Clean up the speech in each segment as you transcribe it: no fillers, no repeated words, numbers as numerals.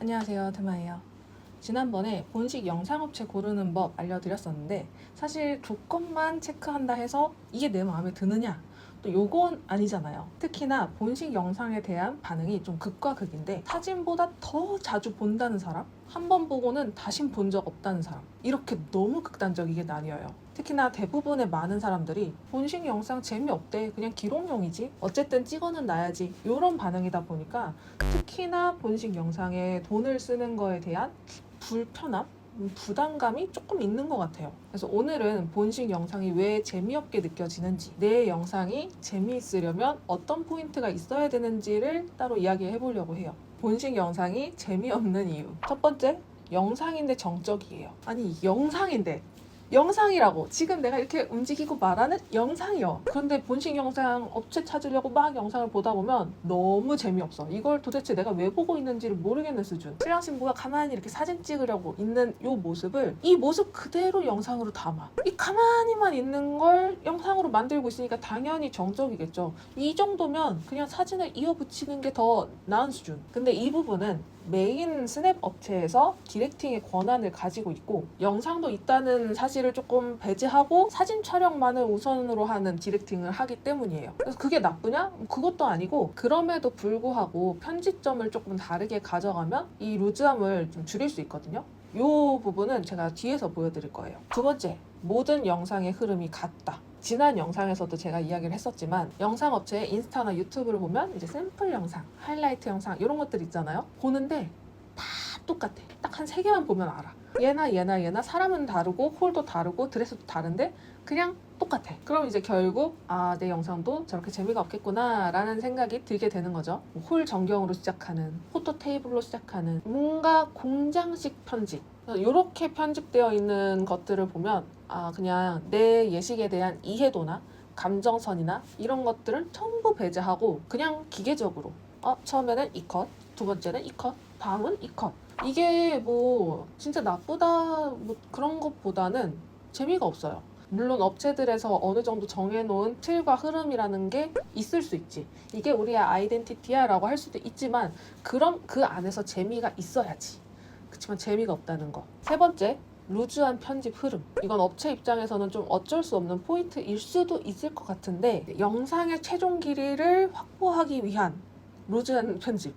안녕하세요, 드마예요. 지난번에 본식 영상업체 고르는 법 알려드렸었는데 사실 조건만 체크한다 해서 이게 내 마음에 드느냐? 또 요건 아니잖아요. 특히나 본식 영상에 대한 반응이 좀 극과 극인데 사진보다 더 자주 본다는 사람, 한 번 보고는 다신 본 적 없다는 사람, 이렇게 너무 극단적이게 나뉘어요. 특히나 대부분의 많은 사람들이 본식 영상 재미없대, 그냥 기록용이지, 어쨌든 찍어는 놔야지, 이런 반응이다 보니까 특히나 본식 영상에 돈을 쓰는 거에 대한 불편함, 부담감이 조금 있는 것 같아요. 그래서 오늘은 본식 영상이 왜 재미없게 느껴지는지, 내 영상이 재미있으려면 어떤 포인트가 있어야 되는지를 따로 이야기해 보려고 해요. 본식 영상이 재미없는 이유. 첫 번째, 영상인데 정적이에요. 아니, 영상이라고 지금 내가 이렇게 움직이고 말하는 영상이요. 그런데 본식 영상 업체 찾으려고 막 영상을 보다 보면 너무 재미없어. 이걸 도대체 내가 왜 보고 있는지를 모르겠는 수준. 신랑 신부가 가만히 이렇게 사진 찍으려고 있는 이 모습을 이 모습 그대로 영상으로 담아. 이 가만히만 있는 걸 영상으로 만들고 있으니까 당연히 정적이겠죠. 이 정도면 그냥 사진을 이어 붙이는 게 더 나은 수준. 근데 이 부분은 메인 스냅 업체에서 디렉팅의 권한을 가지고 있고 영상도 있다는 사실을 조금 배제하고 사진 촬영만을 우선으로 하는 디렉팅을 하기 때문이에요. 그래서 그게 나쁘냐? 그것도 아니고 그럼에도 불구하고 편집점을 조금 다르게 가져가면 이 루즈함을 좀 줄일 수 있거든요. 이 부분은 제가 뒤에서 보여드릴 거예요. 두 번째, 모든 영상의 흐름이 같다. 지난 영상에서도 제가 이야기를 했었지만 영상업체의 인스타나 유튜브를 보면 이제 샘플 영상, 하이라이트 영상 이런 것들 있잖아요. 보는데 다 똑같아. 딱 한 3개만 보면 알아. 얘나 사람은 다르고 홀도 다르고 드레스도 다른데 그냥 똑같아. 그럼 이제 결국 내 영상도 저렇게 재미가 없겠구나 라는 생각이 들게 되는 거죠. 홀 전경으로 시작하는, 포토 테이블로 시작하는 뭔가 공장식 편집, 이렇게 편집되어 있는 것들을 보면 그냥 내 예식에 대한 이해도나 감정선이나 이런 것들을 전부 배제하고 그냥 기계적으로 처음에는 이 컷, 두 번째는 이 컷, 다음은 이 컷. 이게 뭐 진짜 나쁘다 뭐 그런 것보다는 재미가 없어요. 물론 업체들에서 어느 정도 정해놓은 틀과 흐름이라는 게 있을 수 있지. 이게 우리의 아이덴티티야 라고 할 수도 있지만 그럼 그 안에서 재미가 있어야지. 그렇지만 재미가 없다는 거. 세 번째, 루즈한 편집 흐름. 이건 업체 입장에서는 좀 어쩔 수 없는 포인트일 수도 있을 것 같은데 영상의 최종 길이를 확보하기 위한 루즈한 편집.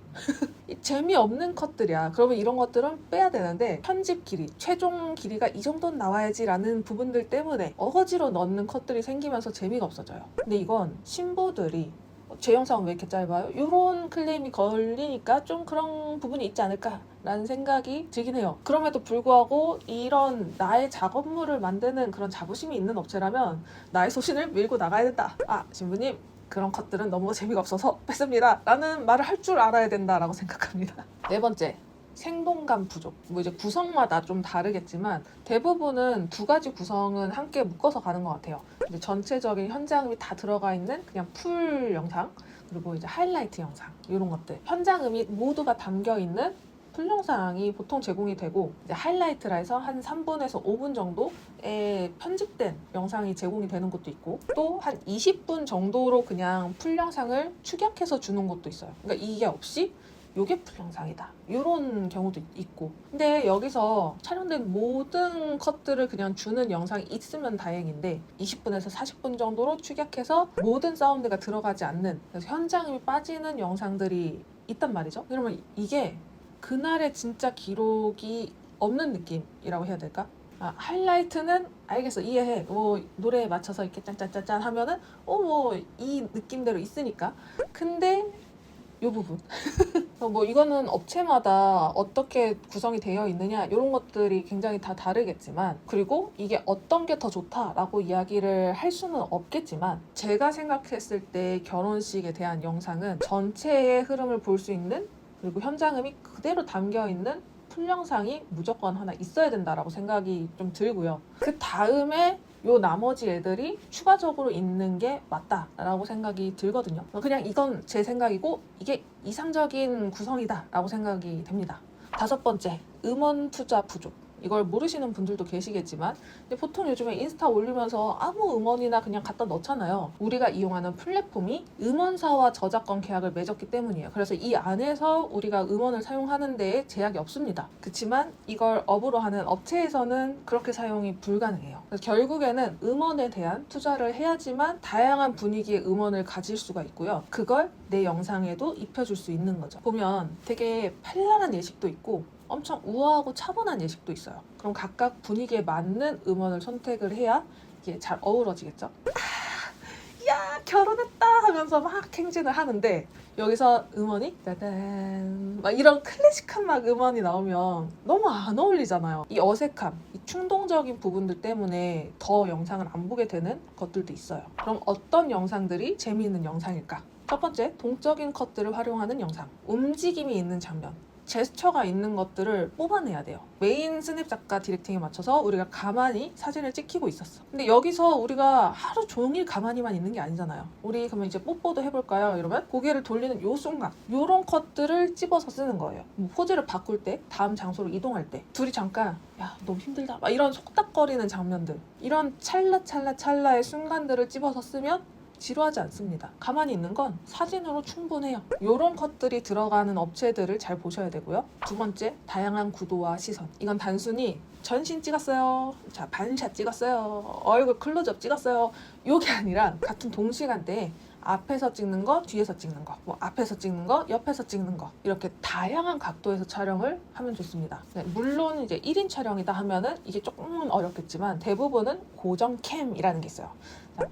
재미없는 컷들이야. 그러면 이런 것들은 빼야 되는데 편집 길이, 최종 길이가 이 정도는 나와야지라는 부분들 때문에 어거지로 넣는 컷들이 생기면서 재미가 없어져요. 근데 이건 신부들이 제 영상은 왜 이렇게 짧아요? 이런 클레임이 걸리니까 좀 그런 부분이 있지 않을까라는 생각이 들긴 해요. 그럼에도 불구하고 이런 나의 작업물을 만드는 그런 자부심이 있는 업체라면 나의 소신을 밀고 나가야 된다. 신부님, 그런 컷들은 너무 재미가 없어서 뺐습니다 라는 말을 할 줄 알아야 된다라고 생각합니다. 네 번째, 생동감 부족. 뭐 이제 구성마다 좀 다르겠지만 대부분은 두 가지 구성은 함께 묶어서 가는 것 같아요. 이제 전체적인 현장음이 다 들어가 있는 그냥 풀 영상, 그리고 이제 하이라이트 영상, 이런 것들. 현장음이 모두가 담겨 있는 풀 영상이 보통 제공이 되고 이제 하이라이트라 해서 한 3분에서 5분 정도의 편집된 영상이 제공이 되는 것도 있고 또 한 20분 정도로 그냥 풀 영상을 축약해서 주는 것도 있어요. 그러니까 이게 없이 요게 풀 영상이다 이런 경우도 있고 근데 여기서 촬영된 모든 컷들을 그냥 주는 영상이 있으면 다행인데 20분에서 40분 정도로 축약해서 모든 사운드가 들어가지 않는 그래서 현장음이 빠지는 영상들이 있단 말이죠. 그러면 이게 그날의 진짜 기록이 없는 느낌이라고 해야 될까? 하이라이트는 알겠어, 이해해. 뭐 노래에 맞춰서 이렇게 짠짠짠짠 하면은 뭐 이 느낌대로 있으니까. 근데 요 부분 뭐 이거는 업체마다 어떻게 구성이 되어 있느냐 이런 것들이 굉장히 다 다르겠지만 그리고 이게 어떤 게 더 좋다라고 이야기를 할 수는 없겠지만 제가 생각했을 때 결혼식에 대한 영상은 전체의 흐름을 볼 수 있는 그리고 현장음이 그대로 담겨있는 풀 영상이 무조건 하나 있어야 된다라고 생각이 좀 들고요. 그 다음에 요 나머지 애들이 추가적으로 있는 게 맞다라고 생각이 들거든요. 그냥 이건 제 생각이고 이게 이상적인 구성이다 라고 생각이 됩니다. 다섯 번째, 음원 투자 부족. 이걸 모르시는 분들도 계시겠지만 근데 보통 요즘에 인스타 올리면서 아무 음원이나 그냥 갖다 넣잖아요. 우리가 이용하는 플랫폼이 음원사와 저작권 계약을 맺었기 때문이에요. 그래서 이 안에서 우리가 음원을 사용하는 데에 제약이 없습니다. 그렇지만 이걸 업으로 하는 업체에서는 그렇게 사용이 불가능해요. 그래서 결국에는 음원에 대한 투자를 해야지만 다양한 분위기의 음원을 가질 수가 있고요. 그걸 내 영상에도 입혀줄 수 있는 거죠. 보면 되게 찬란한 예식도 있고 엄청 우아하고 차분한 예식도 있어요. 그럼 각각 분위기에 맞는 음원을 선택을 해야 이게 잘 어우러지겠죠? 야 결혼했다 하면서 막 행진을 하는데 여기서 음원이 따단 막 이런 클래식한 막 음원이 나오면 너무 안 어울리잖아요. 이 어색함, 이 충동적인 부분들 때문에 더 영상을 안 보게 되는 것들도 있어요. 그럼 어떤 영상들이 재미있는 영상일까? 첫 번째, 동적인 컷들을 활용하는 영상. 움직임이 있는 장면. 제스처가 있는 것들을 뽑아내야 돼요. 메인 스냅 작가 디렉팅에 맞춰서 우리가 가만히 사진을 찍히고 있었어. 근데 여기서 우리가 하루 종일 가만히만 있는 게 아니잖아요. 우리 그러면 이제 뽀뽀도 해볼까요? 이러면 고개를 돌리는 요 순간 요런 컷들을 집어서 쓰는 거예요. 뭐 포즈를 바꿀 때, 다음 장소로 이동할 때 둘이 잠깐 야 너무 힘들다 막 이런 속닥거리는 장면들, 이런 찰나의 순간들을 집어서 쓰면 지루하지 않습니다. 가만히 있는 건 사진으로 충분해요. 이런 컷들이 들어가는 업체들을 잘 보셔야 되고요. 두 번째, 다양한 구도와 시선. 이건 단순히 전신 찍었어요, 자 반샷 찍었어요, 얼굴 클로즈업 찍었어요, 이게 아니라 같은 동시간대에 앞에서 찍는 거, 뒤에서 찍는 거, 뭐 앞에서 찍는 거, 옆에서 찍는 거, 이렇게 다양한 각도에서 촬영을 하면 좋습니다. 네, 물론 이제 1인 촬영이다 하면은 이게 조금은 어렵겠지만 대부분은 고정 캠이라는 게 있어요.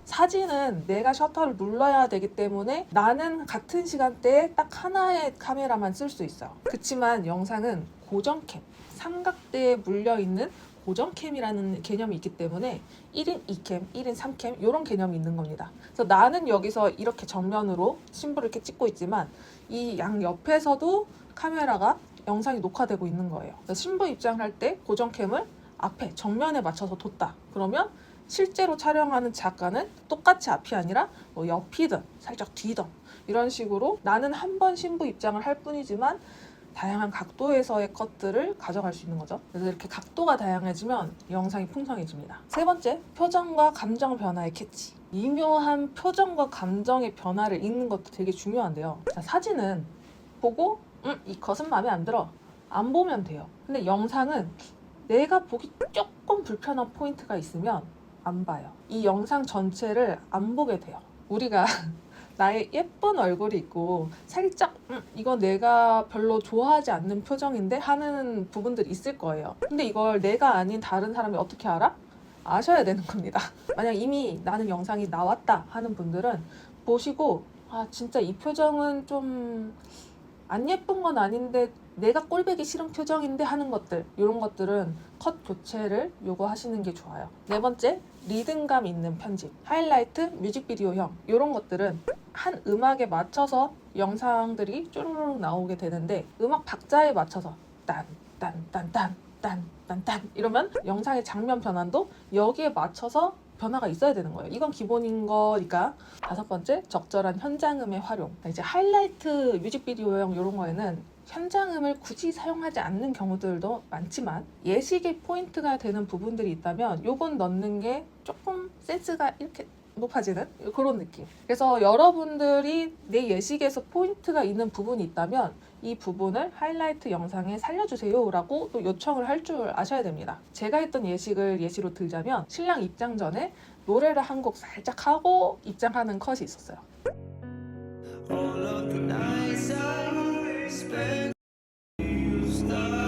사진은 내가 셔터를 눌러야 되기 때문에 나는 같은 시간대에 딱 하나의 카메라만 쓸 수 있어요. 그렇지만 영상은 고정캠, 삼각대에 물려있는 고정캠이라는 개념이 있기 때문에 1인 2캠, 1인 3캠 이런 개념이 있는 겁니다. 그래서 나는 여기서 이렇게 정면으로 신부를 이렇게 찍고 있지만 이 양 옆에서도 카메라가 영상이 녹화되고 있는 거예요. 그래서 신부 입장할 때 고정캠을 앞에 정면에 맞춰서 뒀다. 그러면 실제로 촬영하는 작가는 똑같이 앞이 아니라 뭐 옆이든 살짝 뒤든 이런 식으로 나는 한 번 신부 입장을 할 뿐이지만 다양한 각도에서의 컷들을 가져갈 수 있는 거죠. 그래서 이렇게 각도가 다양해지면 영상이 풍성해집니다. 세 번째, 표정과 감정 변화의 캐치. 미묘한 표정과 감정의 변화를 읽는 것도 되게 중요한데요. 자, 사진은 보고 이 컷은 마음에 안 들어, 안 보면 돼요. 근데 영상은 내가 보기 조금 불편한 포인트가 있으면 안 봐요. 이 영상 전체를 안 보게 돼요. 우리가 나의 예쁜 얼굴이 있고 살짝 이거 내가 별로 좋아하지 않는 표정인데 하는 부분들이 있을 거예요. 근데 이걸 내가 아닌 다른 사람이 어떻게 알아? 아셔야 되는 겁니다. 만약 이미 나는 영상이 나왔다 하는 분들은 보시고 아 진짜 이 표정은 좀 안 예쁜 건 아닌데 내가 꼴보기 싫은 표정인데 하는 것들, 이런 것들은 컷 교체를 요구하시는 게 좋아요. 네 번째, 리듬감 있는 편집. 하이라이트, 뮤직비디오형 이런 것들은 한 음악에 맞춰서 영상들이 쪼르륵 나오게 되는데 음악 박자에 맞춰서 딴 이러면 영상의 장면 변환도 여기에 맞춰서 변화가 있어야 되는 거예요. 이건 기본인 거니까. 다섯 번째, 적절한 현장음의 활용. 이제 하이라이트 뮤직비디오형 이런 거에는 현장음을 굳이 사용하지 않는 경우들도 많지만 예식의 포인트가 되는 부분들이 있다면 요건 넣는 게 조금 센스가 이렇게 높아지는 그런 느낌. 그래서 여러분들이 내 예식에서 포인트가 있는 부분이 있다면 이 부분을 하이라이트 영상에 살려주세요 라고 또 요청을 할 줄 아셔야 됩니다. 제가 했던 예식을 예시로 들자면 신랑 입장 전에 노래를 한 곡 살짝 하고 입장하는 컷이 있었어요. All of the nights I spent you staying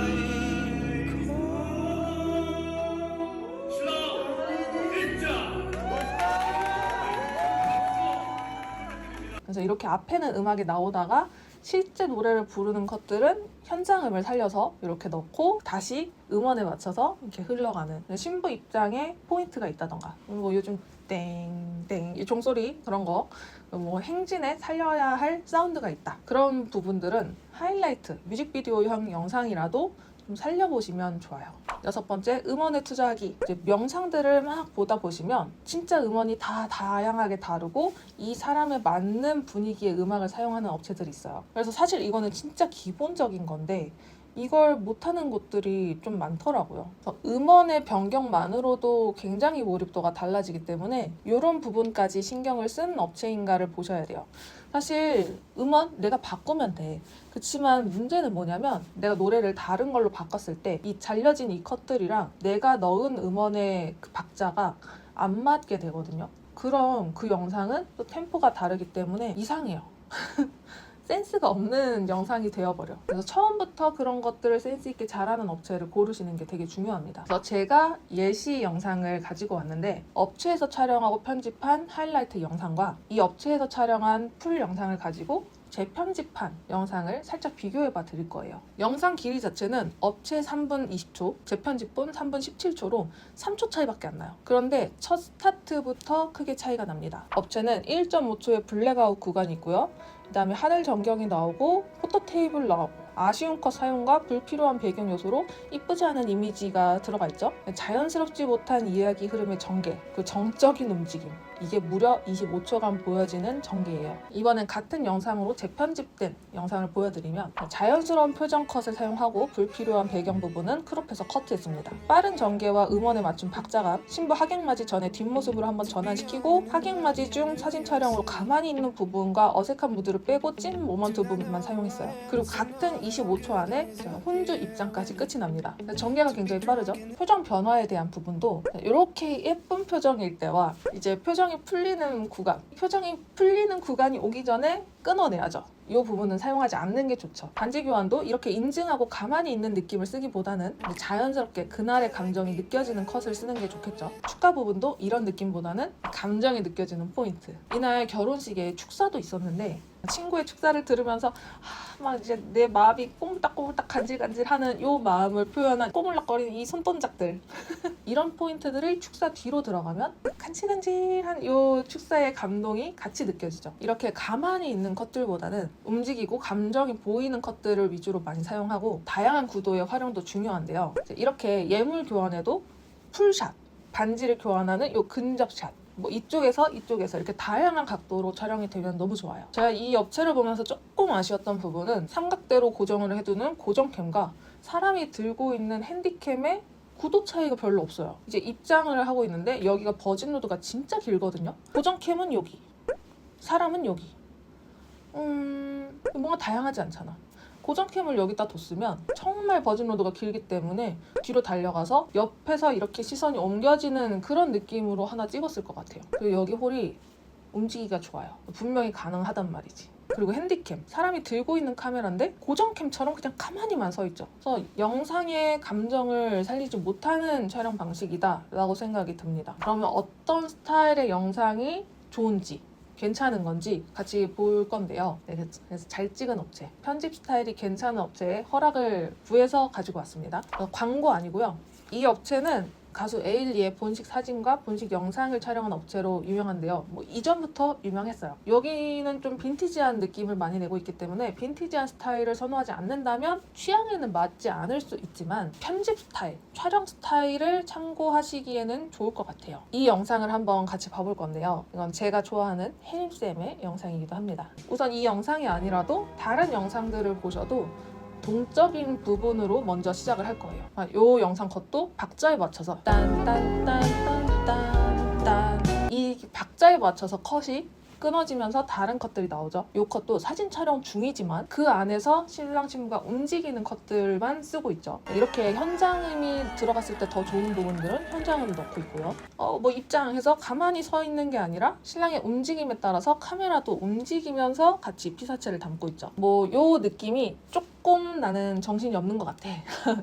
그래서 이렇게 앞에는 음악이 나오다가 실제 노래를 부르는 컷들은 현장음을 살려서 이렇게 넣고 다시 음원에 맞춰서 이렇게 흘러가는 신부 입장에 포인트가 있다던가 뭐 요즘 땡땡 이 종소리 그런 거 뭐 행진에 살려야 할 사운드가 있다, 그런 부분들은 하이라이트 뮤직비디오형 영상이라도 좀 살려보시면 좋아요. 여섯 번째, 음원에 투자하기. 이제 명상들을 막 보다 보시면 진짜 음원이 다 다양하게 다르고 이 사람에 맞는 분위기의 음악을 사용하는 업체들이 있어요. 그래서 사실 이거는 진짜 기본적인 건데 이걸 못하는 곳들이 좀 많더라고요. 그래서 음원의 변경만으로도 굉장히 몰입도가 달라지기 때문에 이런 부분까지 신경을 쓴 업체인가를 보셔야 돼요. 사실 음원 내가 바꾸면 돼. 그치만 문제는 뭐냐면 내가 노래를 다른 걸로 바꿨을 때 이 잘려진 이 컷들이랑 내가 넣은 음원의 그 박자가 안 맞게 되거든요. 그럼 그 영상은 또 템포가 다르기 때문에 이상해요. 센스가 없는 영상이 되어버려. 그래서 처음부터 그런 것들을 센스 있게 잘하는 업체를 고르시는 게 되게 중요합니다. 그래서 제가 예시 영상을 가지고 왔는데 업체에서 촬영하고 편집한 하이라이트 영상과 이 업체에서 촬영한 풀 영상을 가지고 재편집한 영상을 살짝 비교해봐 드릴 거예요. 영상 길이 자체는 업체 3분 20초, 재편집분 3분 17초로 3초 차이밖에 안 나요. 그런데 첫 스타트부터 크게 차이가 납니다. 업체는 1.5초의 블랙아웃 구간이 있고요. 그 다음에 하늘 전경이 나오고 포토 테이블 나오고 아쉬운 컷 사용과 불필요한 배경 요소로 이쁘지 않은 이미지가 들어가 있죠. 자연스럽지 못한 이야기 흐름의 전개, 그 정적인 움직임, 이게 무려 25초간 보여지는 전개예요. 이번엔 같은 영상으로 재편집된 영상을 보여드리면 자연스러운 표정 컷을 사용하고 불필요한 배경 부분은 크롭해서 커트했습니다. 빠른 전개와 음원에 맞춘 박자감, 신부 하객맞이 전에 뒷모습으로 한번 전환시키고 하객맞이 중 사진 촬영으로 가만히 있는 부분과 어색한 무드를 빼고 찐 모먼트 부분만 사용했어요. 그리고 같은 25초 안에 혼주 입장까지 끝이 납니다. 전개가 굉장히 빠르죠. 표정 변화에 대한 부분도 이렇게 예쁜 표정일 때와 이제 표정이 풀리는 구간이 오기 전에 끊어내야죠. 이 부분은 사용하지 않는 게 좋죠. 반지 교환도 이렇게 인증하고 가만히 있는 느낌을 쓰기보다는 자연스럽게 그날의 감정이 느껴지는 컷을 쓰는 게 좋겠죠. 축가 부분도 이런 느낌보다는 감정이 느껴지는 포인트. 이날 결혼식에 축사도 있었는데 친구의 축사를 들으면서 막 이제 내 마음이 꼬물딱꼬물딱 간질간질하는 이 마음을 표현한 꼬물락거리는 이 손동작들 이런 포인트들을 축사 뒤로 들어가면 간질간질한 이 축사의 감동이 같이 느껴지죠. 이렇게 가만히 있는 컷들보다는 움직이고 감정이 보이는 컷들을 위주로 많이 사용하고 다양한 구도의 활용도 중요한데요. 이렇게 예물 교환에도 풀샷, 반지를 교환하는 이 근접샷, 뭐 이쪽에서 이렇게 다양한 각도로 촬영이 되면 너무 좋아요. 제가 이 업체를 보면서 조금 아쉬웠던 부분은 삼각대로 고정을 해두는 고정캠과 사람이 들고 있는 핸디캠의 구도 차이가 별로 없어요. 이제 입장을 하고 있는데 여기가 버진 로드가 진짜 길거든요. 고정캠은 여기, 사람은 여기. 뭔가 다양하지 않잖아. 고정캠을 여기다 뒀으면 정말 버진 로드가 길기 때문에 뒤로 달려가서 옆에서 이렇게 시선이 옮겨지는 그런 느낌으로 하나 찍었을 것 같아요. 그리고 여기 홀이 움직이기가 좋아요. 분명히 가능하단 말이지. 그리고 핸디캠, 사람이 들고 있는 카메라인데 고정캠처럼 그냥 가만히만 서 있죠. 그래서 영상의 감정을 살리지 못하는 촬영 방식이다 라고 생각이 듭니다. 그러면 어떤 스타일의 영상이 좋은지, 괜찮은 건지 같이 볼 건데요. 그래서 잘 찍은 업체, 편집 스타일이 괜찮은 업체에 허락을 구해서 가지고 왔습니다. 광고 아니고요. 이 업체는 가수 에일리의 본식 사진과 본식 영상을 촬영한 업체로 유명한데요. 뭐 이전부터 유명했어요. 여기는 좀 빈티지한 느낌을 많이 내고 있기 때문에 빈티지한 스타일을 선호하지 않는다면 취향에는 맞지 않을 수 있지만 편집 스타일, 촬영 스타일을 참고하시기에는 좋을 것 같아요. 이 영상을 한번 같이 봐볼 건데요. 이건 제가 좋아하는 혜림쌤의 영상이기도 합니다. 우선 이 영상이 아니라도 다른 영상들을 보셔도 동적인 부분으로 먼저 시작을 할 거예요. 이 영상 컷도 박자에 맞춰서 딴딴딴딴딴딴 이 박자에 맞춰서 컷이 끊어지면서 다른 컷들이 나오죠. 이 컷도 사진 촬영 중이지만 그 안에서 신랑 신부가 움직이는 컷들만 쓰고 있죠. 이렇게 현장음이 들어갔을 때 더 좋은 부분들은 현장음을 넣고 있고요. 뭐 입장해서 가만히 서 있는 게 아니라 신랑의 움직임에 따라서 카메라도 움직이면서 같이 피사체를 담고 있죠. 뭐 요 느낌이 조금 나는 정신이 없는 것 같아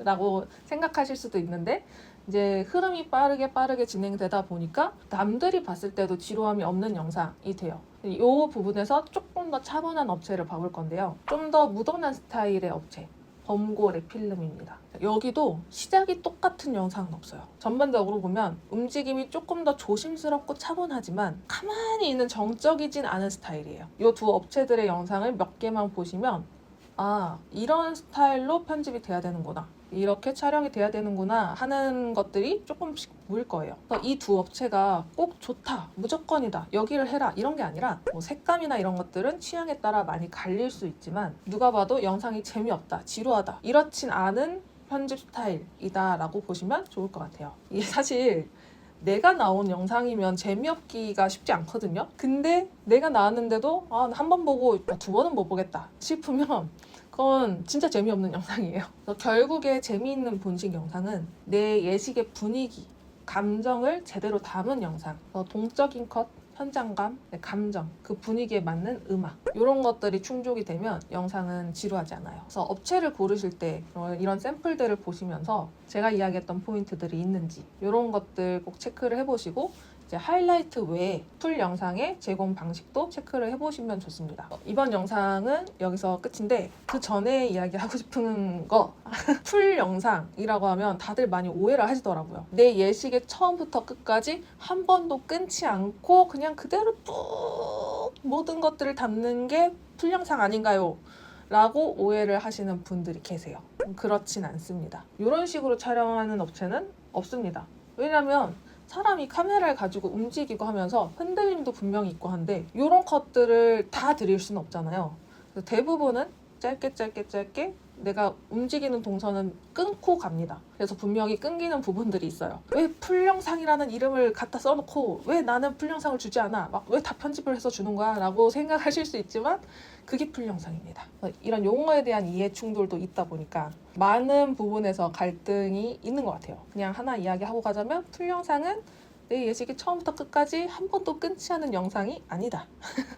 라고 생각하실 수도 있는데 이제 흐름이 빠르게 진행되다 보니까 남들이 봤을 때도 지루함이 없는 영상이 돼요. 이 부분에서 조금 더 차분한 업체를 봐볼 건데요. 좀 더 무던한 스타일의 업체, 범고 랩필름입니다. 여기도 시작이 똑같은 영상은 없어요. 전반적으로 보면 움직임이 조금 더 조심스럽고 차분하지만 가만히 있는 정적이진 않은 스타일이에요. 이 두 업체들의 영상을 몇 개만 보시면 아, 이런 스타일로 편집이 돼야 되는구나, 이렇게 촬영이 돼야 되는구나 하는 것들이 조금씩 보일 거예요. 그래서 이 두 업체가 꼭 좋다, 무조건이다, 여기를 해라 이런 게 아니라 뭐 색감이나 이런 것들은 취향에 따라 많이 갈릴 수 있지만 누가 봐도 영상이 재미없다, 지루하다, 이렇진 않은 편집 스타일이다 라고 보시면 좋을 것 같아요. 이게 사실 내가 나온 영상이면 재미없기가 쉽지 않거든요. 근데 내가 나왔는데도 한 번 보고 두 번은 못 보겠다 싶으면 그건 진짜 재미없는 영상이에요. 그래서 결국에 재미있는 본식 영상은 내 예식의 분위기, 감정을 제대로 담은 영상. 그래서 동적인 컷, 현장감, 감정, 그 분위기에 맞는 음악, 이런 것들이 충족이 되면 영상은 지루하지 않아요. 그래서 업체를 고르실 때 이런 샘플들을 보시면서 제가 이야기했던 포인트들이 있는지 이런 것들 꼭 체크를 해보시고 이제 하이라이트 외에 풀 영상의 제공 방식도 체크를 해보시면 좋습니다. 이번 영상은 여기서 끝인데 그 전에 이야기하고 싶은 거 풀 영상이라고 하면 다들 많이 오해를 하시더라고요. 내 예식의 처음부터 끝까지 한 번도 끊지 않고 그냥 그대로 뚝 모든 것들을 담는 게 풀 영상 아닌가요? 라고 오해를 하시는 분들이 계세요. 그렇진 않습니다. 이런 식으로 촬영하는 업체는 없습니다. 왜냐면 사람이 카메라를 가지고 움직이고 하면서 흔들림도 분명히 있고 한데 이런 컷들을 다 드릴 수는 없잖아요. 그래서 대부분은 짧게 내가 움직이는 동선은 끊고 갑니다. 그래서 분명히 끊기는 부분들이 있어요. 왜 풀영상이라는 이름을 갖다 써놓고 왜 나는 풀영상을 주지 않아? 막 왜 다 편집을 해서 주는 거야? 라고 생각하실 수 있지만 그게 풀영상입니다. 이런 용어에 대한 이해 충돌도 있다 보니까 많은 부분에서 갈등이 있는 것 같아요. 그냥 하나 이야기하고 가자면 풀영상은 내 예식이 처음부터 끝까지 한 번도 끊지 않은 영상이 아니다.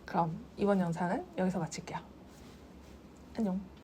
그럼 이번 영상은 여기서 마칠게요. 안녕.